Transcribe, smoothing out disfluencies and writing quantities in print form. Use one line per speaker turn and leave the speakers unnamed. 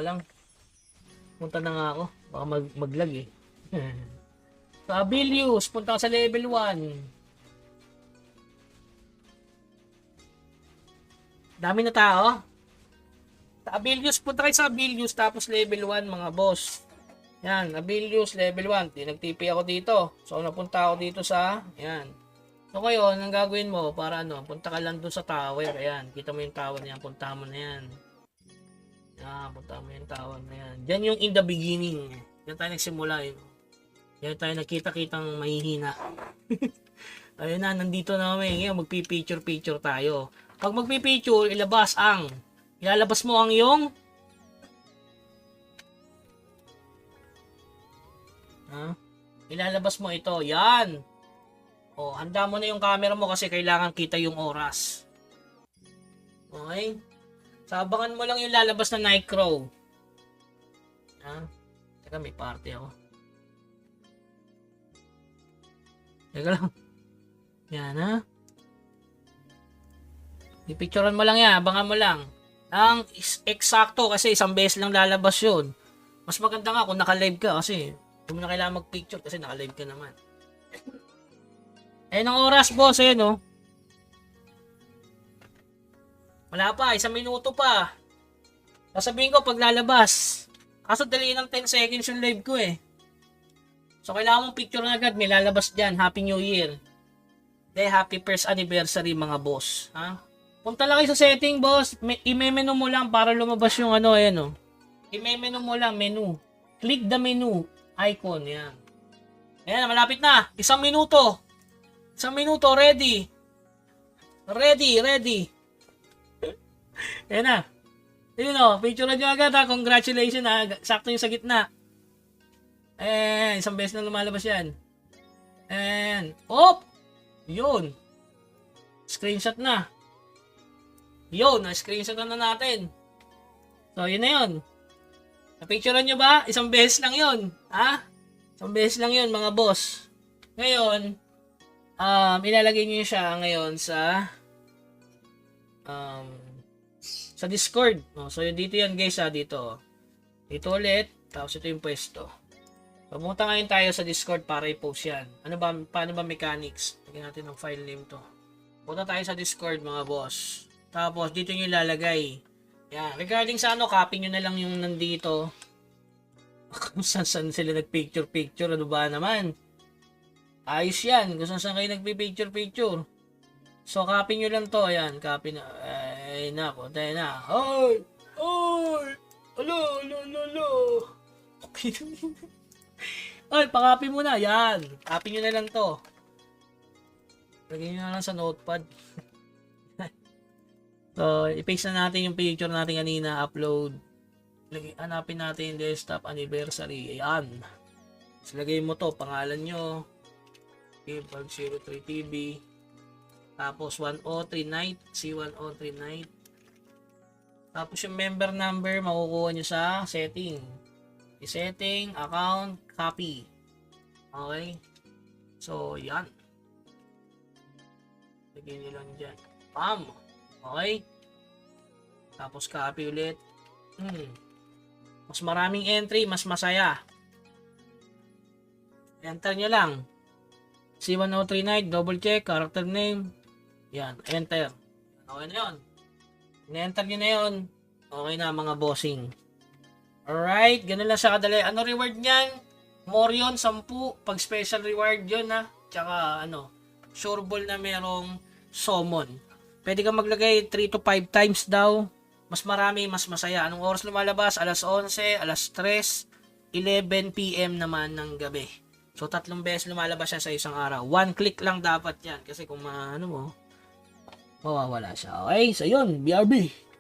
lang. Punta na nga ako. Baka maglag eh. So, Abilius, punta ka sa level 1. Dami na tao. Sa Abilius, punta kayo sa Abilius, tapos level 1 mga boss. Yan, Abilius, level 1. Nag-TP ako dito. So, napunta ako dito sa, yan. So, ngayon, ang gagawin mo, para ano, punta ka lang dun sa tower. Ayan, kita mo yung tower niyan, punta mo na yan. Punta mo yung tower na yan. Diyan yung in the beginning. Diyan tayo nagsimula yun. Diyan tayo nakita-kitang mahihina. Ayun na, nandito na kami. Ngayon, magpi-picture-picture tayo. Pag magpi-picture, ilalabas mo ang iyong ilalabas mo ito. Yan. O, handa mo na yung camera mo kasi kailangan kita yung oras. Okay? Sabangan mo lang yung lalabas na Nightcrow. Teka, may party ako. Teka lang. Yan ha. Ipicturean mo lang yan. Abangan mo lang. Ang eksakto kasi isang beses lang lalabas yun. Mas maganda nga kung naka-live ka kasi hindi mo na kailangan mag-picture kasi naka-live ka naman. Ayun ang oras, boss. Ayun, oh. Wala pa. 1 minuto pa. Sasabihin ko pag lalabas. Kaso dali ng 10 seconds yung live ko eh. So, kailangan mong picture na agad. May lalabas dyan. Happy New Year. Happy first anniversary mga boss. Punta lang kayo sa setting, boss. I-menu mo lang para lumabas yung ano, ayan, oh. I-menu mo lang, menu. Click the menu icon, yan. Ayan, malapit na. 1 minuto. 1 minuto, ready. Ready. Ayan na. Yun, oh, picture na nyo agad, ha. Congratulations, ha. Sakto yung sa gitna. Ayan, 1 beses na lumalabas yan. Ayan. Op! Yun. Screenshot na. Yun, na-screenshot na natin. So, yun na yun. Napicturean nyo ba? 1 beses lang yun. 1 beses lang yun, mga boss. Ngayon, ilalagay nyo siya ngayon sa Discord. So, dito yan guys, dito. Dito ulit. Tapos ito yung pwesto. Pumunta ngayon tayo sa Discord para i-post yan. Paano ba mechanics? Lagyan natin ng file name to. Punta tayo sa Discord, mga boss. Tapos, dito nyo ilalagay. Yan. Regarding sa copy nyo na lang yung nandito. Kung saan sila nag-picture-picture. Ano ba naman? Ayos yan. Kung saan kayo nag-picture-picture. So, copy nyo lang to. Ayan, copy na. Ay, nako. Tayo na. Ay! Alo. Okay. Ay, pa-copy mo na. Yan. Copy nyo na lang to. Lagyan nyo na lang sa notepad. So, i-paste na natin yung picture natin kanina, upload. Hanapin natin yung desktop anniversary. Ayan. So, lagay mo to, pangalan nyo. K503TV. Tapos, 103 night. C103 night. Tapos, yung member number, makukuha nyo sa setting. I-setting, account, copy. Okay? So, yan. Lagay nyo lang dyan. Bam! Okay? Tapos copy ulit. Mas maraming entry, mas masaya. Enter nyo lang. C1039, double check, character name. Yan, enter. Okay na yun. In-enter nyo na yun. Okay na mga bossing. Alright, ganun lang siya kadali. Ano reward nyan? More yun, 10. Pag special reward yun Tsaka sure ball na merong summon. Pwede kang maglagay 3 to 5 times daw. Mas marami, mas masaya. Anong oras lumalabas? Alas 11, alas 3, 11 PM naman ng gabi. So, 3 beses lumalabas siya sa isang araw. 1 click lang dapat yan. Kasi kung mawawala siya. Okay, so yun. BRB.